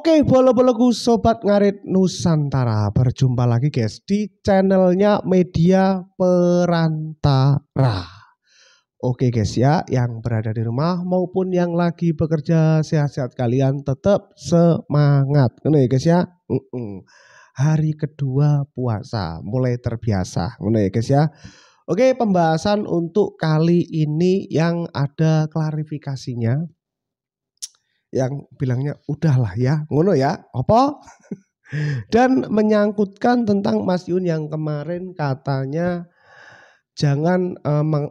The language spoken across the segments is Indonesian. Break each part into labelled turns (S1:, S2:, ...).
S1: Oke, bolo-boloku sobat ngarit Nusantara, berjumpa lagi guys di channelnya Media Perantara. Oke guys ya, yang berada di rumah maupun yang lagi bekerja, sehat-sehat kalian, tetap semangat. Ngono ya guys ya. Hari kedua puasa mulai terbiasa. Ngono ya guys ya. Oke, pembahasan untuk kali ini yang ada klarifikasinya. Yang bilangnya udahlah ya, ngono ya, apa? Dan menyangkutkan tentang Mas Yun yang kemarin katanya jangan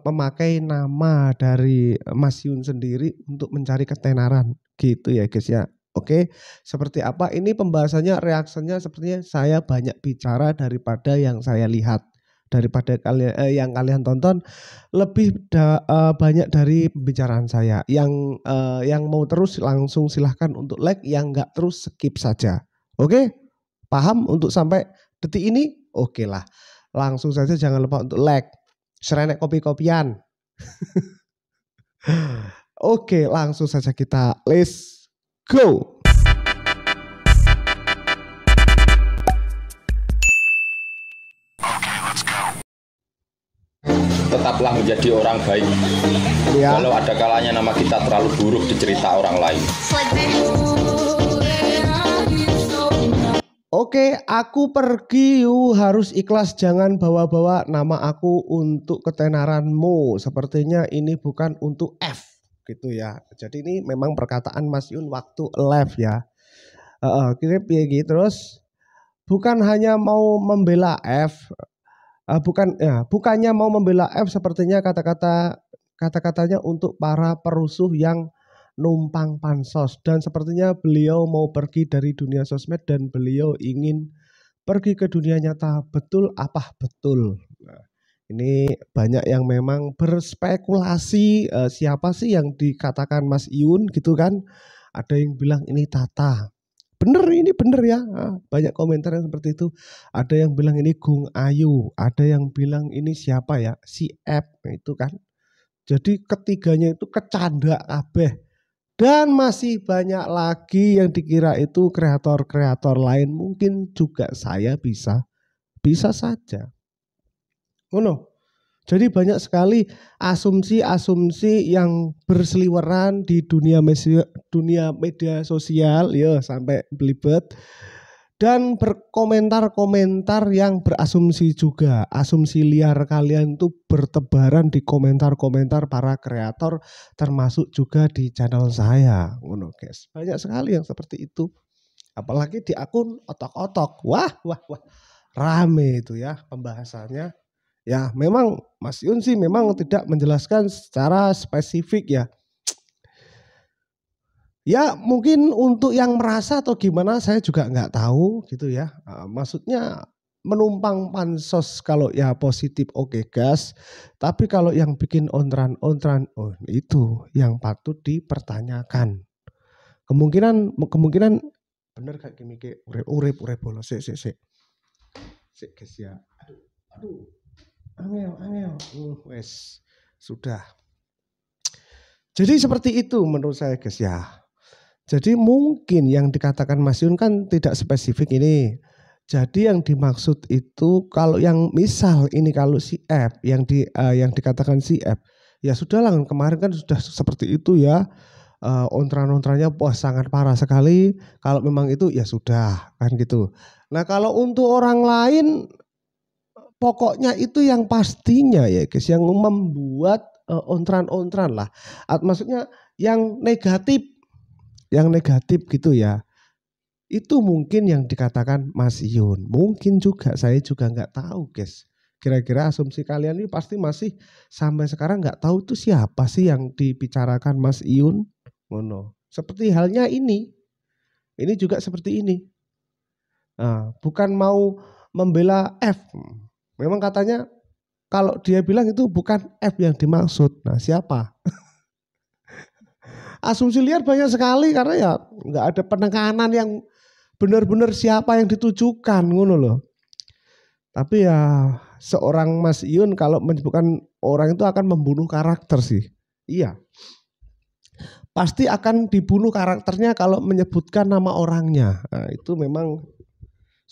S1: memakai nama dari Mas Yun sendiri untuk mencari ketenaran, gitu ya guys ya. Oke, seperti apa ini pembahasannya, reaksinya sepertinya saya banyak bicara daripada yang saya lihat. Daripada kalian yang kalian tonton lebih banyak dari pembicaraan saya. Yang mau terus langsung silahkan untuk like, yang nggak terus skip saja. Oke, paham untuk sampai detik ini? Oke lah, langsung saja jangan lupa untuk like. Serenek kopi-kopian. Oke, langsung saja kita let's go.
S2: Tetaplah menjadi orang baik,
S1: Ya.
S2: walau ada kalanya nama kita terlalu buruk di cerita orang lain.
S1: Oke, aku pergi harus ikhlas, jangan bawa-bawa nama aku untuk ketenaranmu. Sepertinya ini bukan untuk F gitu ya. Jadi ini memang perkataan Mas Yun waktu live ya. Kira gitu terus bukan hanya mau membela F. Bukannya mau membela F, sepertinya kata-katanya untuk para perusuh yang numpang pansos, dan sepertinya beliau mau pergi dari dunia sosmed dan beliau ingin pergi ke dunia nyata. Betul apa betul? Nah, ini banyak yang memang berspekulasi siapa sih yang dikatakan Mas Yun gitu kan? Ada yang bilang ini Tata. Bener, ini bener ya. Banyak komentar yang seperti itu. Ada yang bilang ini Gung Ayu, ada yang bilang ini siapa ya, si F itu kan. Jadi ketiganya itu kecanda kabeh. Dan masih banyak lagi yang dikira itu kreator-kreator lain. Mungkin juga saya bisa saja. Oh no. Jadi banyak sekali asumsi-asumsi yang berseliweran di dunia media sosial ya, sampai belibet, dan berkomentar-komentar yang berasumsi juga. Asumsi liar kalian tuh bertebaran di komentar-komentar para kreator, termasuk juga di channel saya. Ngono guys. Banyak sekali yang seperti itu. Apalagi di akun otok-otok. Wah. Rame itu ya pembahasannya. Ya memang Mas Yun sih memang tidak menjelaskan secara spesifik ya. Ya mungkin untuk yang merasa atau gimana saya juga nggak tahu gitu ya. Maksudnya menumpang pansos kalau ya positif oke gas. Tapi kalau yang bikin ontran, oh itu yang patut dipertanyakan. Kemungkinan bener kayak gini ke urip bolos sik guys ya. Aduh. Angel. Wes sudah. Jadi seperti itu menurut saya guys ya. Jadi mungkin yang dikatakan Mas Yun kan tidak spesifik ini. Jadi yang dimaksud itu kalau yang misal ini kalau si F yang dikatakan si F, ya sudahlah kemarin kan sudah seperti itu ya. Ontran-ontrannya wah sangat parah sekali. Kalau memang itu ya sudah kan gitu. Nah kalau untuk orang lain, pokoknya itu yang pastinya ya guys, yang membuat ontran-ontran lah. Maksudnya yang negatif gitu ya. Itu mungkin yang dikatakan Mas Yun. Mungkin juga saya juga nggak tahu guys. Kira-kira asumsi kalian ini pasti masih sampai sekarang nggak tahu itu siapa sih yang dibicarakan Mas Yun. Ngono. Seperti halnya ini. Ini juga seperti ini. Bukan mau membela F. Memang katanya kalau dia bilang itu bukan F yang dimaksud. Nah siapa? Asumsi liar banyak sekali karena ya nggak ada penekanan yang benar-benar siapa yang ditujukan, ngono loh. Tapi ya seorang Mas Yun kalau menyebutkan orang itu akan membunuh karakter sih. Iya. pasti akan dibunuh karakternya kalau menyebutkan nama orangnya. Nah, itu memang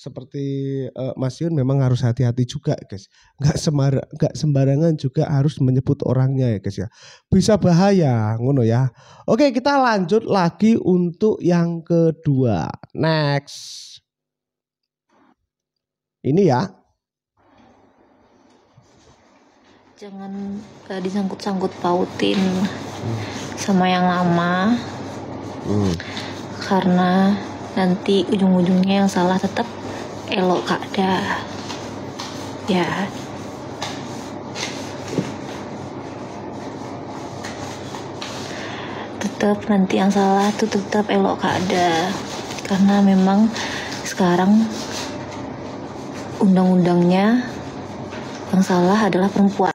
S1: seperti Mas Yun memang harus hati-hati juga guys. Nggak sembarangan juga harus menyebut orangnya ya guys ya. Bisa bahaya ngono ya. Oke, kita lanjut lagi untuk yang kedua. Next. Ini ya.
S3: Jangan disangkut-sangkut pautin sama yang lama. Karena nanti ujung-ujungnya yang salah tetap Elok Kada. Ya. Tetap nanti yang salah tuh tetap Elok Kada. Karena memang sekarang undang-undangnya yang salah adalah perempuan.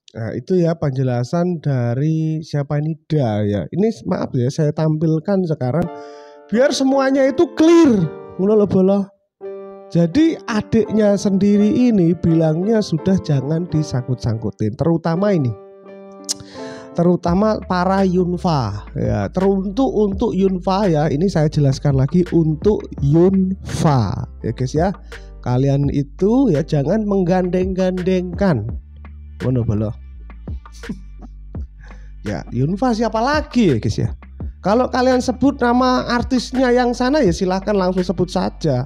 S1: Nah, itu ya penjelasan dari siapa ini Da ya. Ini maaf ya, saya tampilkan sekarang biar semuanya itu clear. Ngono bola. Jadi adiknya sendiri ini bilangnya sudah jangan disangkut-sangkutin, terutama ini. Terutama para Yunfa ya. Untuk Yunfa ya, ini saya jelaskan lagi untuk Yunfa ya guys ya. Kalian itu ya jangan menggandeng-gandengkan. Ngono bola. Ya, Yunfa siapa lagi ya guys ya. Kalau kalian sebut nama artisnya yang sana ya silahkan langsung sebut saja.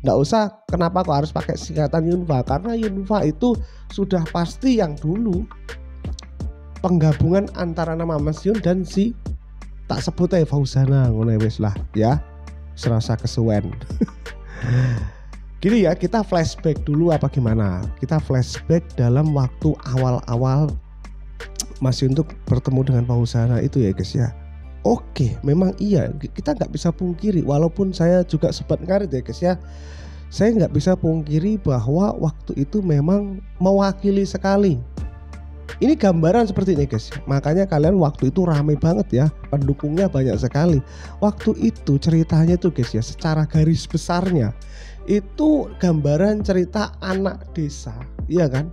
S1: Nggak usah kenapa kok harus pakai singkatan Yunfa. Karena Yunfa itu sudah pasti yang dulu penggabungan antara nama Mas Yun dan si tak sebut aja Fauzana ngono wis lah ya. Serasa kesuwen. Gini ya, kita flashback dulu apa gimana? Kita flashback dalam waktu awal-awal Mas Yun tuh bertemu dengan Fauzana itu ya guys ya. Oke, memang iya, kita nggak bisa pungkiri, walaupun saya juga sempat ngarit ya guys ya, saya nggak bisa pungkiri bahwa waktu itu memang mewakili sekali. Ini gambaran seperti ini guys, makanya kalian waktu itu rame banget ya, pendukungnya banyak sekali. Waktu itu ceritanya tuh guys ya, secara garis besarnya itu gambaran cerita anak desa, iya kan,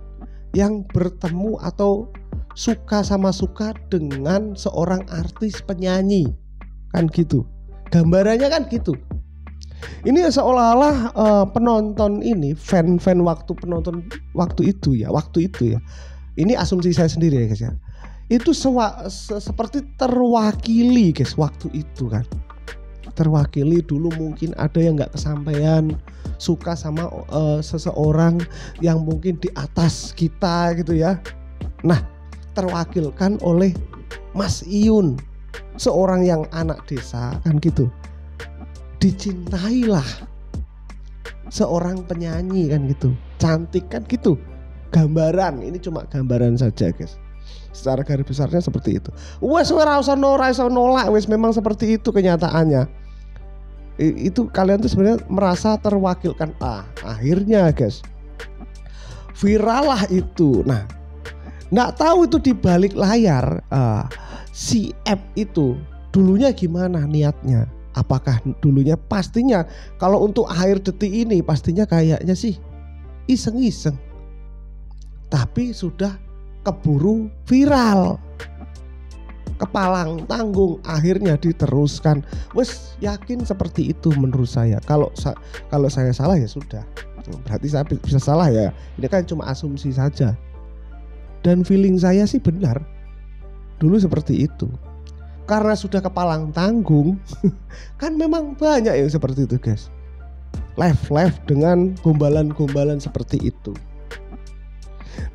S1: yang bertemu atau suka sama suka dengan seorang artis penyanyi kan gitu, gambarannya kan gitu. Ini seolah-olah penonton ini fan penonton waktu itu ya, ini asumsi saya sendiri ya guys ya, itu seperti terwakili guys waktu itu kan, terwakili. Dulu mungkin ada yang nggak kesampaian suka sama seseorang yang mungkin di atas kita gitu ya. Nah, terwakilkan oleh Mas Iyun, seorang yang anak desa kan gitu. Dicintailah seorang penyanyi kan gitu, cantik kan gitu. Gambaran, ini cuma gambaran saja guys. Secara garis besarnya seperti itu. Wes ora usah nolak, wes memang seperti itu kenyataannya. Itu kalian tuh sebenarnya merasa terwakilkan. Akhirnya guys, viral lah itu. Nah, nggak tahu itu di balik layar si app itu dulunya gimana niatnya. Apakah dulunya, pastinya kalau untuk akhir detik ini pastinya kayaknya sih iseng-iseng, tapi sudah keburu viral, kepalang tanggung, akhirnya diteruskan. Wes yakin seperti itu menurut saya. Kalau saya salah ya sudah, berarti saya bisa salah ya. Ini kan cuma asumsi saja. Dan feeling saya sih benar, dulu seperti itu. Karena sudah kepalang tanggung, kan memang banyak yang seperti itu guys. Live dengan gombalan-gombalan seperti itu.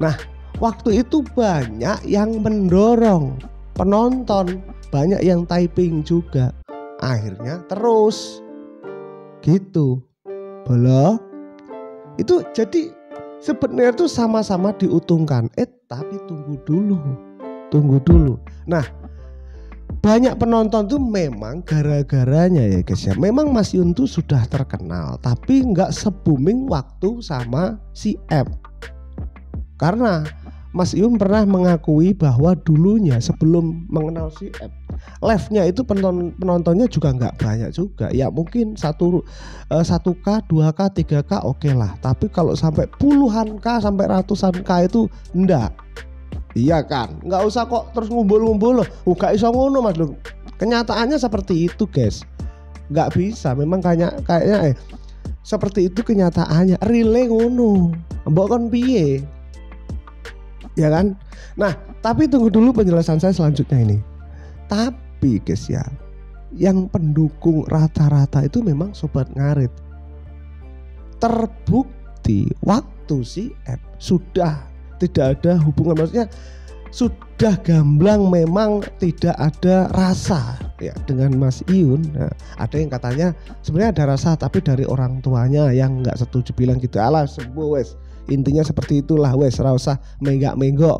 S1: Nah, waktu itu banyak yang mendorong penonton, banyak yang typing juga. Akhirnya terus gitu. Bola. Itu jadi sebenarnya tuh sama-sama diuntungkan. Tapi tunggu dulu. Nah, banyak penonton tuh memang gara-garanya ya guys ya. Memang Mas Yun tuh sudah terkenal, tapi nggak se-booming waktu sama si app. Karena Mas Yun pernah mengakui bahwa dulunya sebelum mengenal si app, live-nya itu penontonnya juga nggak banyak juga. Ya mungkin 1K, 2K, 3K oke lah. Tapi kalau sampai puluhan K sampai ratusan K itu enggak. Iya kan, nggak usah kok terus ngumpul-ngumpul loh. Nggak iso ngono mas loh. Kenyataannya seperti itu guys. Nggak bisa, memang kayaknya seperti itu kenyataannya. Relay ngono, mbok kon piye? Ya kan? Nah, tapi tunggu dulu penjelasan saya selanjutnya ini. Tapi guys ya, yang pendukung rata-rata itu memang sobat ngarit. Terbukti waktu si F sudah tidak ada hubungan, maksudnya sudah gamblang, memang tidak ada rasa ya dengan Mas Iyun. Nah, ada yang katanya sebenarnya ada rasa tapi dari orang tuanya yang nggak setuju, bilang gitu. Alah sembuh wes, intinya seperti itulah wes, ora usah menggak-menggok.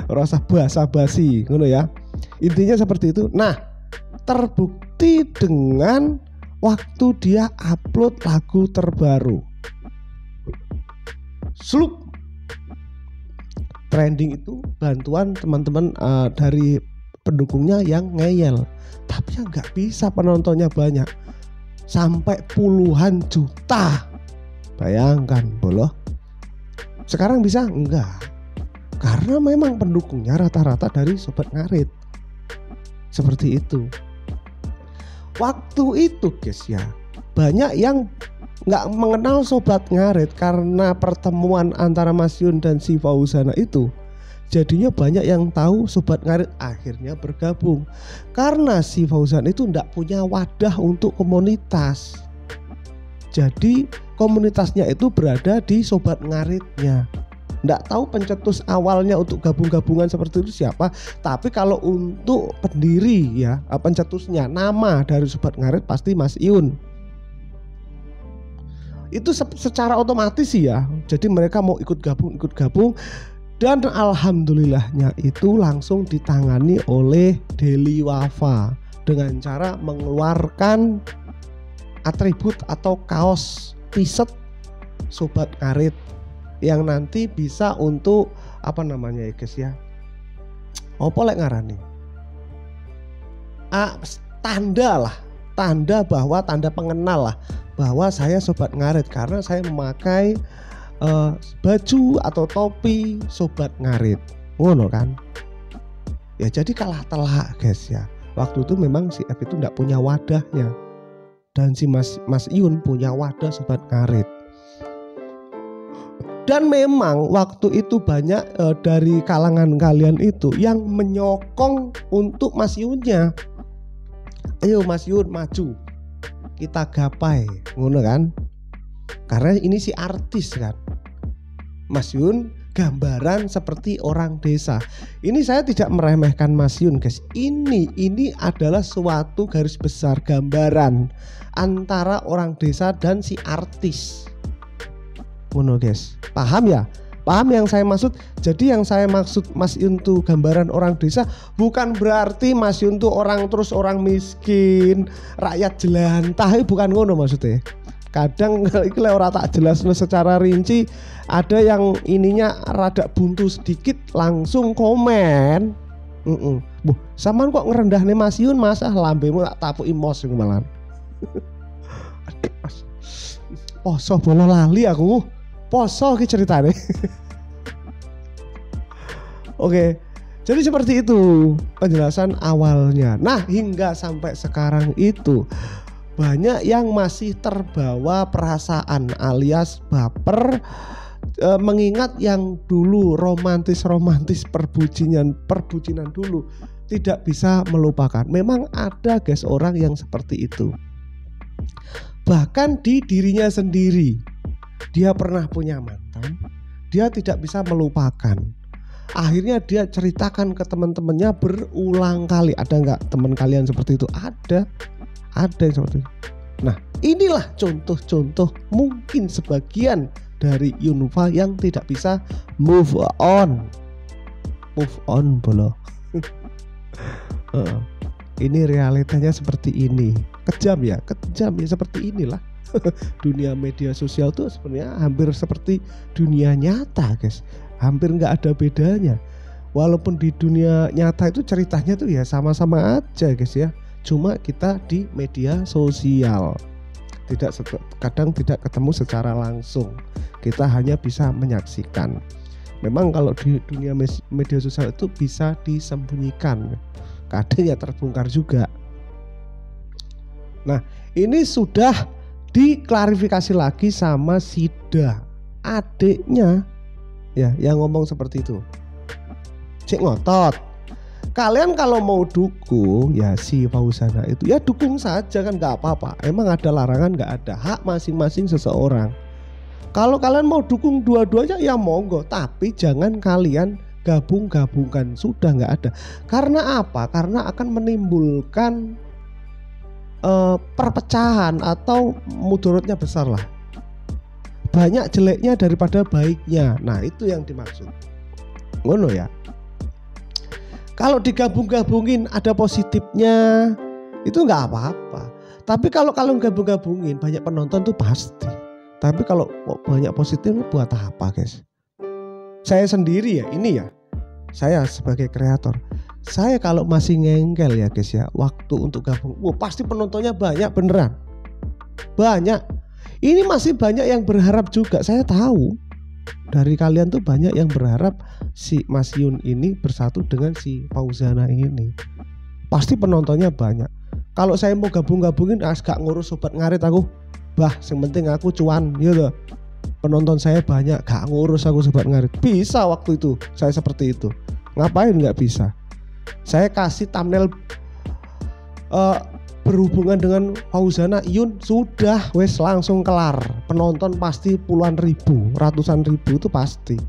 S1: Ora usah basa-basi ngono ya. Intinya seperti itu. Nah, terbukti dengan waktu dia upload lagu terbaru. Slup trending itu bantuan teman-teman dari pendukungnya yang ngeyel, tapi yang nggak bisa penontonnya banyak sampai puluhan juta. Bayangkan boloh. Sekarang bisa enggak? Karena memang pendukungnya rata-rata dari sobat ngarit. Seperti itu. Waktu itu guys ya, banyak yang nggak mengenal sobat ngarit karena pertemuan antara Mas Yun dan si Fauzana itu. Jadinya banyak yang tahu sobat ngarit, akhirnya bergabung. Karena si Fauzan itu nggak punya wadah untuk komunitas. Jadi komunitasnya itu berada di sobat ngaritnya. Nggak tahu pencetus awalnya untuk gabung-gabungan seperti itu siapa. Tapi kalau untuk pendiri ya, pencetusnya, nama dari sobat ngarit pasti Mas Iyun. Itu secara otomatis sih ya. Jadi mereka mau ikut gabung dan alhamdulillahnya itu langsung ditangani oleh Deli Wafa dengan cara mengeluarkan atribut atau kaos t-shirt sobat ngarit yang nanti bisa untuk apa namanya ya guys ya, apa lek ngarani, tanda bahwa tanda pengenal lah bahwa saya sobat ngarit karena saya memakai baju atau topi sobat ngarit, ngono kan ya. Jadi kalah telak guys ya. Waktu itu memang si F itu nggak punya wadahnya dan si Mas Iyun punya wadah sobat ngarit. Dan memang waktu itu banyak dari kalangan kalian itu yang menyokong untuk Mas Iyunnya. Ayo Mas Iyun maju, kita gapai, ngono kan? Karena ini si artis kan. Mas Iyun gambaran seperti orang desa. Ini saya tidak meremehkan Mas Iyun guys. Ini adalah suatu garis besar gambaran antara orang desa dan si artis. Ngono guys. Paham ya? Paham yang saya maksud? Jadi yang saya maksud Mas Iyun tuh gambaran orang desa bukan berarti Mas Iyun tuh orang miskin, rakyat jelantah, bukan ngono maksudnya. Kadang iki ora tak jelasno secara rinci, ada yang ininya rada buntu sedikit langsung komen. Buh, sampean kok ngerendahne Mas Iyun, Mas? Lambemu tak tapuki mos malah. Poso bola lali aku. Poso ki ceritane. Oke. Jadi seperti itu penjelasan awalnya. Nah, hingga sampai sekarang itu banyak yang masih terbawa perasaan alias baper, mengingat yang dulu romantis perbucinan dulu tidak bisa melupakan. Memang ada guys orang yang seperti itu. Bahkan di dirinya sendiri, dia pernah punya mantan, dia tidak bisa melupakan. Akhirnya dia ceritakan ke teman-temannya berulang kali. Ada nggak teman kalian seperti itu? Ada yang seperti itu. Nah, inilah contoh-contoh mungkin sebagian dari Yunufa yang tidak bisa move on bolo. Ini realitanya seperti ini. Kejam ya seperti inilah. Dunia media sosial tuh sebenarnya hampir seperti dunia nyata guys, hampir nggak ada bedanya. Walaupun di dunia nyata itu ceritanya tuh ya sama-sama aja guys ya, cuma kita di media sosial kadang tidak ketemu secara langsung, kita hanya bisa menyaksikan. Memang kalau di dunia media sosial itu bisa disembunyikan, kadang ya terbongkar juga. Nah, ini sudah diklarifikasi lagi sama Sida, adiknya ya, yang ngomong seperti itu. Cik ngotot. Kalian kalau mau dukung ya si Fauzana itu ya dukung saja kan, nggak apa-apa. Emang ada larangan? Nggak ada, hak masing-masing seseorang. Kalau kalian mau dukung dua-duanya ya monggo, tapi jangan kalian gabung-gabungkan, sudah nggak ada. Karena apa? Karena akan menimbulkan perpecahan atau mudaratnya besar lah. Banyak jeleknya daripada baiknya. Nah itu yang dimaksud. Ngono ya. Kalau digabung-gabungin ada positifnya, itu nggak apa-apa. Tapi kalau gabung-gabungin banyak penonton tuh pasti. Tapi kalau banyak positif buat apa guys? Saya sendiri ya, ini ya, saya sebagai kreator, saya kalau masih ngengkel ya guys ya, waktu untuk gabung, pasti penontonnya banyak beneran. Banyak. Ini masih banyak yang berharap juga, saya tahu. Dari kalian tuh banyak yang berharap si Mas Yun ini bersatu dengan si Fauzana ini. Pasti penontonnya banyak. Kalau saya mau gabung-gabungin, gak ngurus sobat ngarit aku. Bah, yang penting aku cuan gitu. Penonton saya banyak, gak ngurus aku sobat ngarit. Bisa waktu itu saya seperti itu. Ngapain gak bisa? Saya kasih thumbnail berhubungan dengan Fauzana Yun, sudah wes langsung kelar. Penonton pasti puluhan ribu, ratusan ribu itu pasti.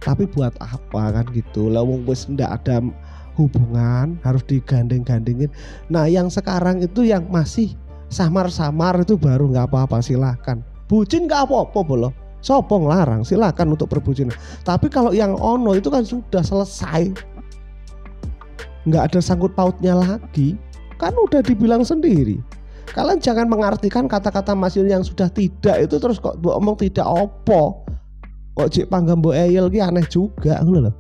S1: Tapi buat apa kan gitu? Lah wong wes ndak ada hubungan, harus digandeng-gandengin. Nah yang sekarang itu yang masih samar-samar itu baru nggak apa-apa, silahkan. Bucin nggak apa-apa bolo, sopong larang, silahkan untuk berbucin. Tapi kalau yang ono itu kan sudah selesai, nggak ada sangkut pautnya lagi, kan udah dibilang sendiri. Kalian jangan mengartikan kata-kata Mas Yun yang sudah tidak itu terus kok ngomong tidak opo. Kok cik panggam mbok eyel ki aneh juga ngono lho.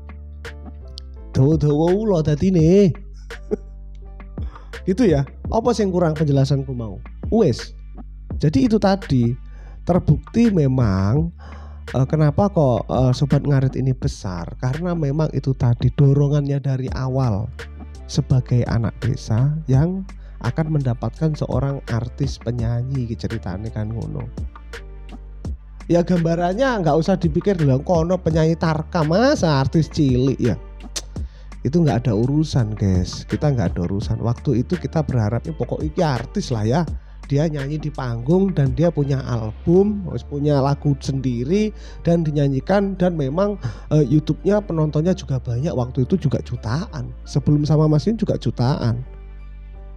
S1: Dawa-dawa ulo dadi nih. Gitu ya. Apa sih yang kurang penjelasanku mau? Wes. Jadi itu tadi terbukti memang kenapa kok sobat ngarit ini besar, karena memang itu tadi dorongannya dari awal sebagai anak desa yang akan mendapatkan seorang artis penyanyi, ceritanya kan ngono. Ya gambarannya nggak usah dipikir dong, kono penyanyi Tarka masa artis cilik ya. Itu nggak ada urusan guys, kita nggak ada urusan. Waktu itu kita berharapnya pokoknya artis lah ya, dia nyanyi di panggung dan dia punya album, punya lagu sendiri dan dinyanyikan, dan memang YouTube-nya penontonnya juga banyak. Waktu itu juga jutaan, sebelum sama Mas Yun juga jutaan.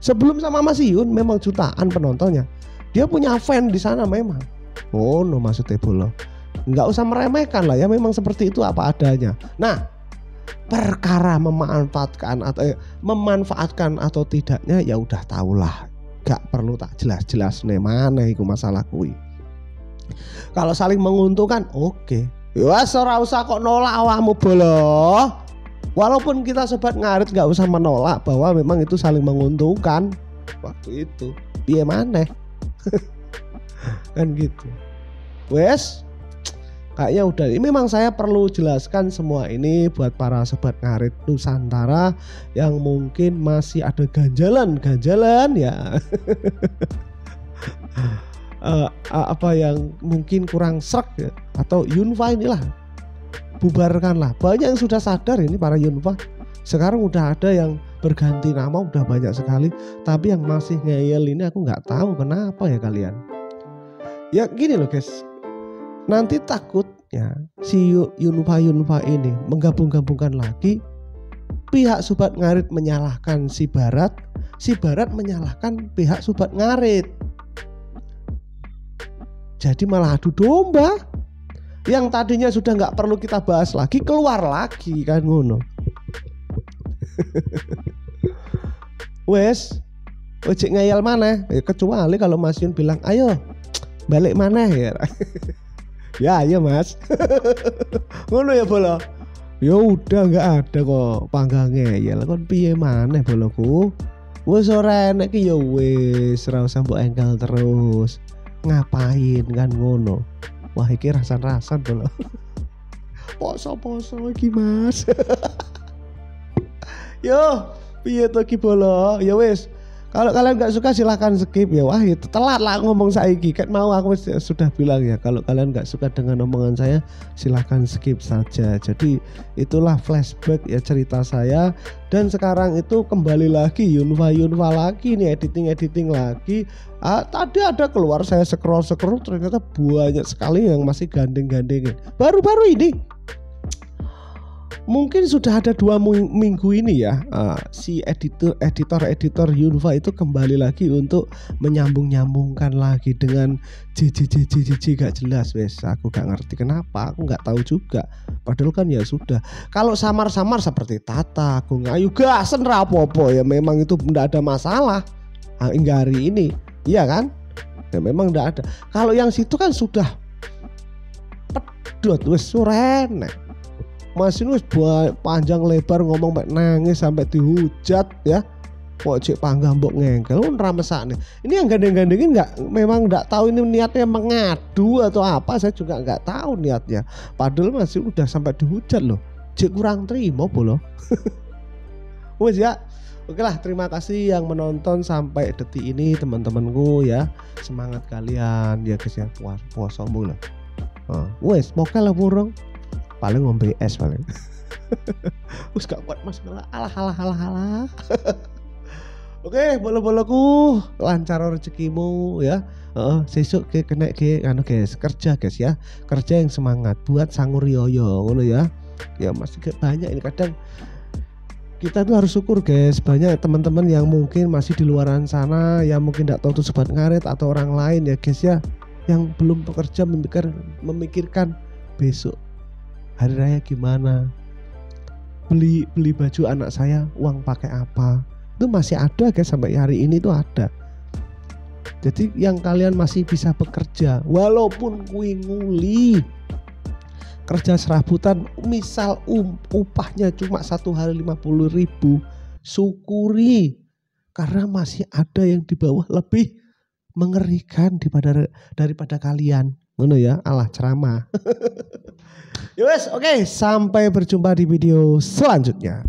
S1: Sebelum sama Mas Yun memang jutaan penontonnya. Dia punya fan di sana memang. Oh no, maksudnya bolo, nggak usah meremehkan lah ya, memang seperti itu apa adanya. Nah, perkara memanfaatkan atau tidaknya ya udah tahulah, gak perlu tak jelas-jelas nih mana itu masalah kui. Kalau saling menguntungkan oke. Ya ora usah kok nolak awakmu bolo. Walaupun kita sobat ngarit gak usah menolak bahwa memang itu saling menguntungkan waktu itu. Piye maneh? Kan gitu. Wes, kayaknya udah. Ini memang saya perlu jelaskan semua ini buat para sobat ngarit Nusantara yang mungkin masih ada ganjalan ya. Apa yang mungkin kurang srek ya, atau Yunfa inilah bubarkanlah. Banyak yang sudah sadar ini para Yunfa. Sekarang udah ada yang berganti nama, udah banyak sekali. Tapi yang masih ngeyel ini aku nggak tahu kenapa ya kalian. Ya gini loh guys, nanti takutnya si Yunfa ini menggabung-gabungkan lagi. Pihak sobat ngarit menyalahkan si Barat menyalahkan pihak sobat ngarit. Jadi malah adu domba. Yang tadinya sudah nggak perlu kita bahas lagi, keluar lagi kan ngono. Wes, ojek ngayal mana? Kecuali kalau Mas Yun bilang, ayo balik mana ya? Ya ayo Mas. Ngono ya bolo. Ya udah nggak ada kok panggang ngayal. Kon piye maneh boloku? Wes ora enek ki ya wes, ora usah mbok engkel terus. Ngapain kan ngono? Wah iki rasan-rasan bolo. poso-poso iki Mas. Yo, piye to ki bolo? Ya wis. Kalau kalian nggak suka silahkan skip ya. Wah itu telat lah ngomong saiki. Kan mau aku sudah bilang ya. Kalau kalian nggak suka dengan omongan saya silahkan skip saja. Jadi itulah flashback ya cerita saya. Dan sekarang itu kembali lagi Yunfa lagi nih editing lagi. Tadi ada keluar saya scroll ternyata banyak sekali yang masih gandeng-gandengin. Baru-baru ini. Mungkin sudah ada 2 minggu ini ya si editor Yunfa itu kembali lagi untuk menyambung-nyambungkan lagi dengan JJJ gak jelas wes. Aku gak ngerti kenapa, aku gak tahu juga. Padahal kan ya sudah. Kalau samar-samar seperti Tata, Agung Ayu gasen rapopo ya memang itu tidak ada masalah hingga hari ini. Iya kan? Ya memang tidak ada. Kalau yang situ kan sudah pedot wes surene. Mas ini panjang lebar ngomong mek nangis sampai dihujat ya. Kok cek panggang mbok ngengkel ora mesakne. Ini yang gandeng-gandengin memang enggak tahu ini niatnya mengadu atau apa, saya juga enggak tahu niatnya. Padahal masih udah sampai dihujat loh. Cek kurang terima bolo. Wes ya. Oke lah, terima kasih yang menonton sampai detik ini teman-temanku ya. Semangat kalian ya guys ya, puasamu lah. Wes, moga lah burung. Paling ngombe es paling. Wis gak kuat Mas, alah. Oke, bolo-boloku, lancar rezekimu ya. Sesuk kena anu guys, kerja guys ya. Kerja yang semangat buat sangur yoyo ngono ya. Ya masih banyak ini kadang kita tuh harus syukur guys, banyak teman-teman yang mungkin masih di luaran sana yang mungkin enggak tahu tuh sobat ngarit atau orang lain ya guys ya, yang belum bekerja memikirkan besok hari raya gimana, beli baju anak saya uang pakai apa, itu masih ada guys, sampai hari ini tuh ada. Jadi yang kalian masih bisa bekerja walaupun kui nguli kerja serabutan, misal upahnya cuma 1 hari 50.000, syukuri karena masih ada yang di bawah lebih mengerikan daripada kalian. Ngono ya, alah ceramah. Yowes, oke, sampai berjumpa di video selanjutnya.